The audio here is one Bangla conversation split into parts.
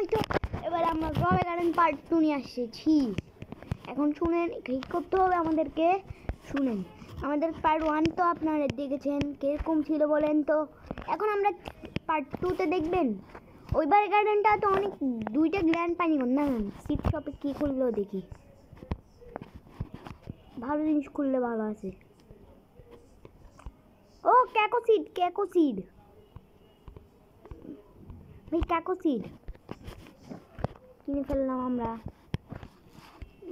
ওই তো এবার আমরা রবে গার্ডেন পার্ট 2 নিয়ে আসছি। এখন শুনেন, কি করতে হবে আমাদেরকে শুনেন। আমাদের পার্ট 1 তো আপনারা দেখেছেন কিরকম ছিল বলেন তো। এখন আমরা পার্ট 2তে দেখবেন। ওইবার গার্ডেনটা তো অনেক 2টা গ্র্যান্ড পাইনি না। সিট শপে কি খুললো দেখি, ভালো জিনিস খুললে ভালো আছে। ও ক্যাকো সিড ভাই, ক্যাকো সিড কিনে ফেললাম আমরা।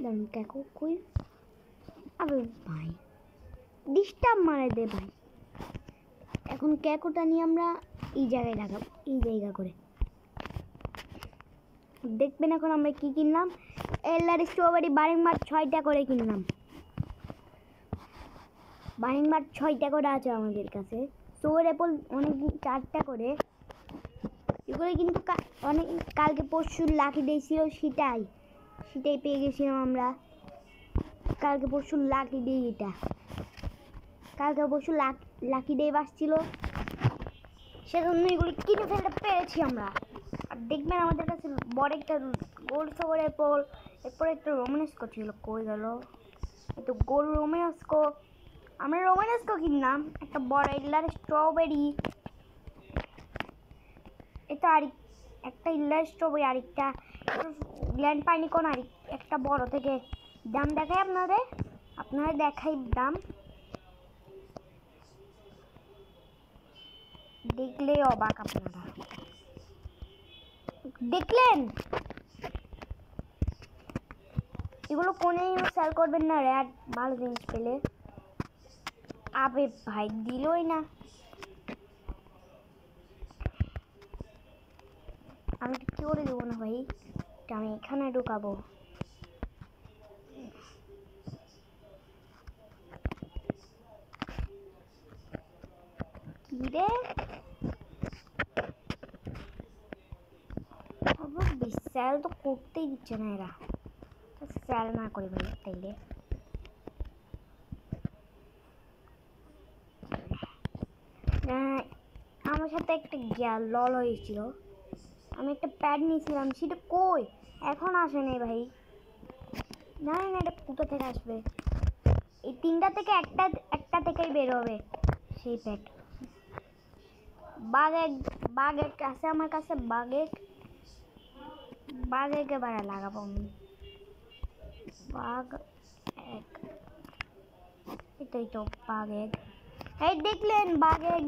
দাঁড়ান, ক্যাকো কই? আবে ভাই ডিস্টার্ব মারে দে ভাই। এখন ক্যাকোটা নিয়ে আমরা এই জায়গায় লাগাবো, এই জায়গা করে দেখবেন। এখন আমরা কি কিনলাম? এলার স্ট্রবেরি বারিংবার 6টা করে কিনলাম। বারিংবার 6টা করে আছে আমাদের কাছে। সোর অ্যাপল অনেক 4টা করে। এগুলো কিন্তু অনেক কালকে পরশু লাকি দিয়েছিল, সেটাই পেয়ে গেছিলাম আমরা। কালকে পরশু লাকি ডে, এটা কালকে পরশু লাকি ডে বাসছিল, সেজন্য এগুলো কিনে ফেলতে পেরেছি আমরা। আর দেখবেন আমাদের কাছে বড় একটা গোল্ড সোর অ্যাপল, এরপরে একটা রোমানেস্কো ছিল, কই গেল? একটু গোল্ড রোমানেস্কো, আমরা রোমানেস্কো কিনলাম। একটা বড় ইল্লার স্ট্রবেরি, এটা আর একটা ইল্লার স্ট্রবেরি, আরেকটা গ্ল্যান্ড পাইনিকন, আর একটা বড় থেকে। দাম দেখাই আপনারা দেখাই দাম, দেখলে অবাক আপনারা। দেখলেন? এগুলো কোনেই সেল করবেন না, র্যাড ভালো জিনিস পেলে। আবে ভাই দিলই না। আমি কি করে দেবো না ভাই, আমি এখানে ঢুকাবো। কি রে, সেল তো করতেই দিচ্ছে না এরা। সেল না করে ভাই তাইলে। আমার সাথে একটা লল হয়েছিল, আমি একটা প্যাড নিয়েছিলাম, সেটা কই এখন আসে নেই ভাই। জানি না এটা কোথা থেকে আসবে। এই 3টা থেকে একটা থেকেই বের হবে সেই প্যাড। বাগ এক আছে আমার কাছে, বাগ একেবারে লাগাবো আমি। বাগ এক, এটাই তো বাগ এক। এই দেখলেন বাগ এক?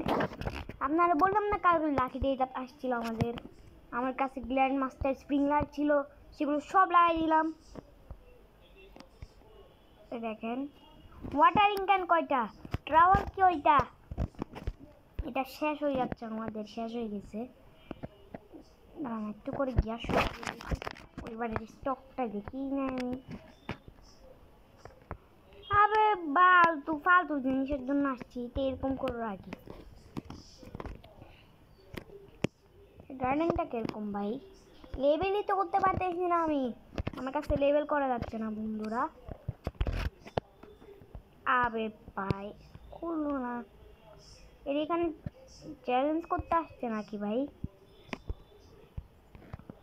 আপনারা বললাম না কালকে লাকি ডে আসছিল আমাদের। আমার কাছে গ্ল্যান্ড মাস্টার স্প্রিংলার ছিল, সেগুলো সব লাগাই দিলাম। দেখেন ওয়াটারিং ক্যান কয়টা, ট্রাওয়াল কি ওইটা, এটা শেষ হয়ে যাচ্ছে আমাদের, শেষ হয়ে গেছে। একটু করে গ্যাস ওইবারের স্টকটা দেখি না আমি। আবে ফালতু জিনিসের জন্য আসছি, তো এরকম করে রাখি। গার্ডেনটা কিরকম ভাই? লেবেলই তো করতে পারতেছি না আমি, আমার কাছে লেবেল করা যাচ্ছে না বন্ধুরা। আবে ভাই খুললো না, এর এখানে চ্যালেঞ্জ করতে আসছে নাকি ভাই?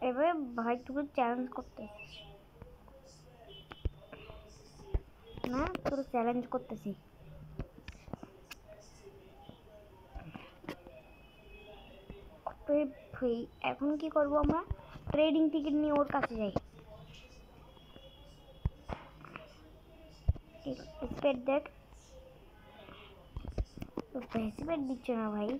এবারে ভাই তুই চ্যালেঞ্জ করতেছিস না? তোর চ্যালেঞ্জ করতেছি। এখন কি করব আমরা? ট্রেডিং টিকিট নিয়ে ওর কাছে যাই। স্পেড দেখ, তো স্পেড দিচ্ছে না ভাই।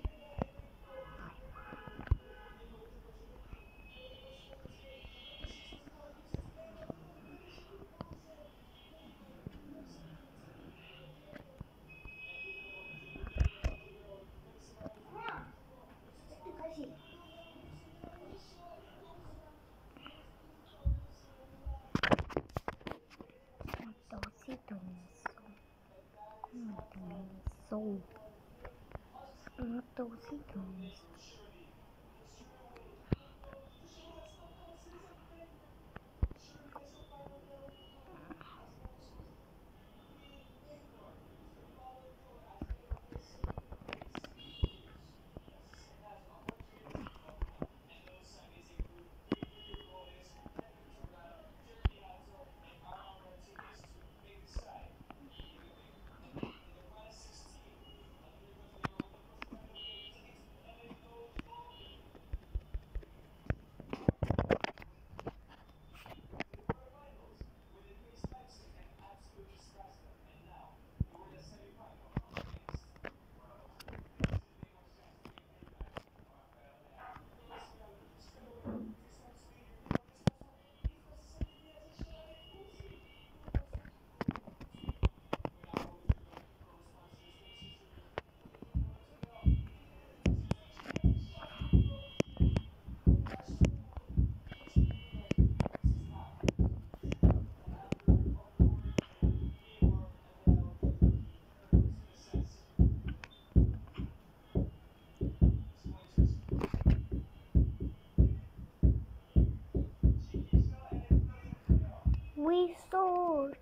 resource.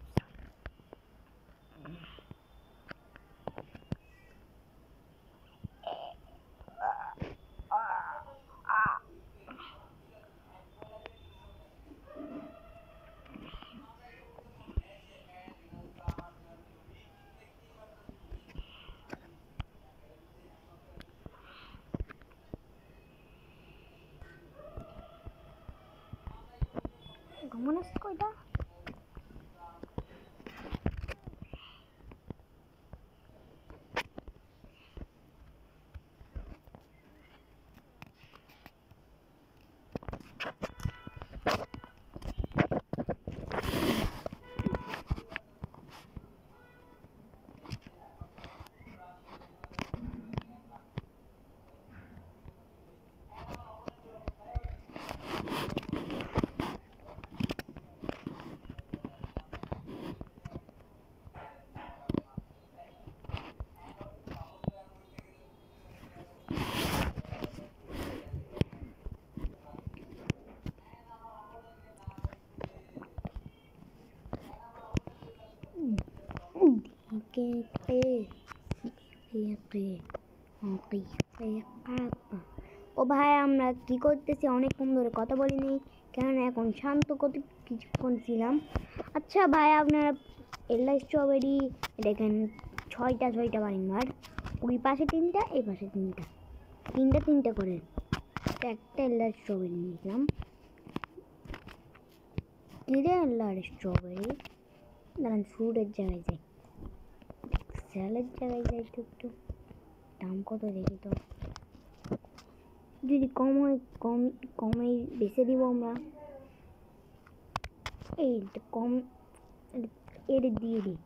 Gimana sih kok dah? ও ভাই আমরা কি করতেছি অনেকক্ষণ ধরে কথা বলিনি, কেননা এখন শান্ত কিছুক্ষণ ছিলাম। আচ্ছা ভাই আপনারা এল্লা স্ট্রবেরি দেখেন 6টা বারিম্বার, ওই পাশে 3টা এই পাশে 3টা করে একটা এল্লা স্ট্রবেরি নিলাম। কিরে এল্লার স্ট্রবেরি দাঁড়ান, ফ্রুটের জায়গায় যাই, স্যালের জায়গায় যাই, একটু দাম কত দেখি তো, যদি কম হয় কমেই বেছে দিব আমরা। এই কম এর দিয়ে দিই,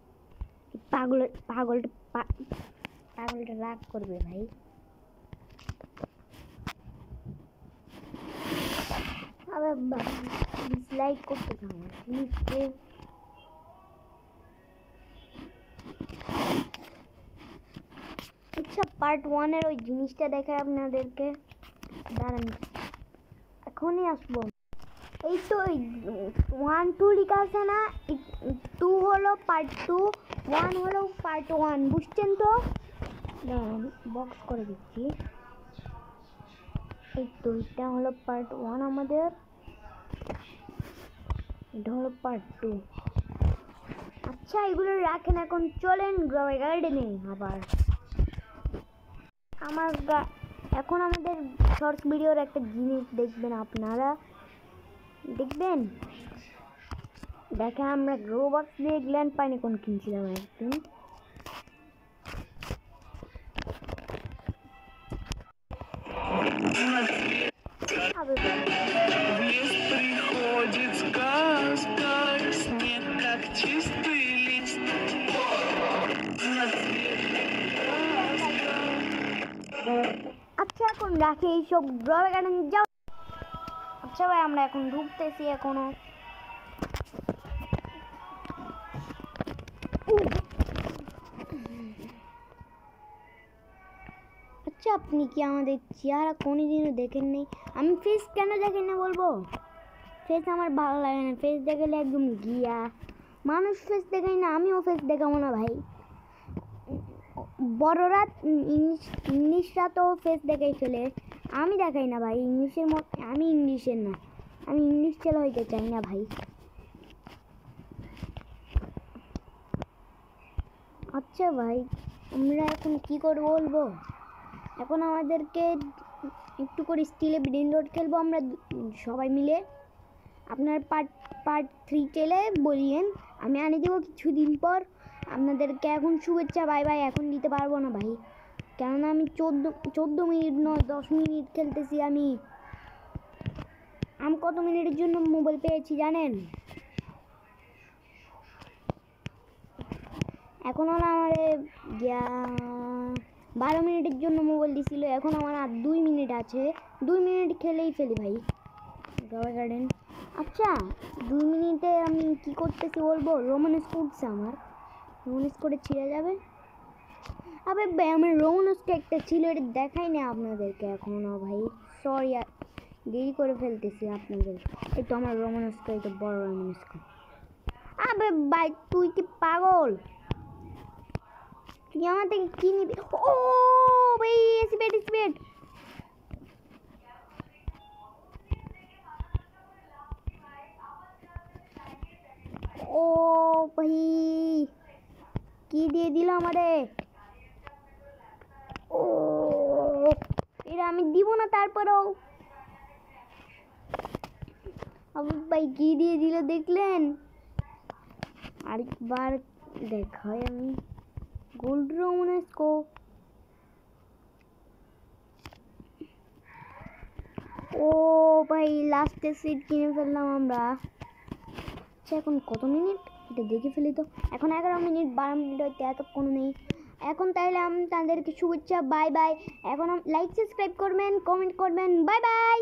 পাগলটা রাগ করবে ভাই। আবার ডিসলাইক করতে থাকবো প্লিজ। আচ্ছা পার্ট 1-এর ওই জিনিসটা দেখায় আপনাদেরকে, দাঁড়ান এখনই আসবো। এই তো 1-2 লেখা আছে না, 2 হলো পার্ট 2, 1 হলো পার্ট 1, বুঝছেন তো? দাঁড়ান বক্স করে দিচ্ছি। এই তো এটা হলো পার্ট 1 আমাদের, এটা হলো পার্ট 2। আচ্ছা এগুলো রাখেন, এখন চলেন গার্ডেনে। আবার এখন আমাদের শর্টস ভিডিওর একটা জিনিস দেখবেন, আপনারা দেখবেন। দেখেন আমরা রোবক্স দিয়ে গ্ল্যান্ড পাইনি কোন কিনছিলাম একদিন। আচ্ছা এখন রাখি এইসব গ্রহ গার্ডেন যাও। আচ্ছা ভাই আমরা এখন ঢুকতেছি এখনো। আচ্ছা আপনি কি আমাদের চেহারা কোনোদিনও দেখেন নেই? আমি ফেস কেন দেখেন না বলবো? ফেস আমার ভালো লাগে না, ফেস দেখালে একদম গিয়া মানুষ ফেস দেখাই না, আমিও ফেস দেখাবো না ভাই। বড়রা ইংলিশরা তো ফেস দেখাই ফেলে, আমি দেখাই না ভাই ইংলিশের মতো, আমি ইংলিশের না, আমি ইংলিশ ছেলে হইতে চাই না ভাই। আচ্ছা ভাই আমরা এখন কি করবো বলবো? এখন আমাদেরকে একটু করে স্টিলে ব্রেন রোড খেলবো আমরা সবাই মিলে। আপনার পার্ট 3 চেলে বলিয়েন, আমি আনে দেবো কিছুদিন পর। আপনাদেরকে এখন শুভেচ্ছা, বাই বাই, এখন দিতে পারবো না ভাই, কেননা আমি 14 মিনিট নয় 10 মিনিট খেলতেছি। আমি কত মিনিটের জন্য মোবাইল পেয়েছি জানেন? এখন আমার 12 মিনিটের জন্য মোবাইল দিছিল, এখন আমার আর 2 মিনিট আছে, 2 মিনিট খেলেই ফেলি ভাই রয়্যাল গার্ডেন। আচ্ছা 2 মিনিটে আমি কি করতেছি বলবো? রোমানেস করছে, আমার রোমানেস করে ছিঁড়ে যাবে। আবে ভাই আমার রোমানেসটা একটা ছিল, এটা দেখাই না আপনাদেরকে এখনো ভাই, সরি দেরি করে ফেলতেছি আপনাদের। এই তো আমার রোমানেসটা, এই তো বড় রোমানেসটা। আবে ভাই তুই কি পাগল? তুই আমার থেকে কি নিবি? ও ভাই স্পিড স্পিড। ও ভাই কি দিয়ে দিল আমারে? ও এটা আমি দিব না তারপরেও। আবু ভাই কি দিয়ে দিল দেখলেন? আরেকবার দেখাই আমি। Gold রোমানের scope. ও ভাই লাস্টে সিট কিনে ফেললাম আমরা। আচ্ছা এখন কত মিনিট এটা দেখে ফেলি তো। এখন 11 মিনিট 12 মিনিট হইতে এতক্ষণ নেই। এখন তাইলে আমি তাদেরকে শুভেচ্ছা, বাই বাই। এখন লাইক সাবস্ক্রাইব করবেন, কমেন্ট করবেন, বাই বাই।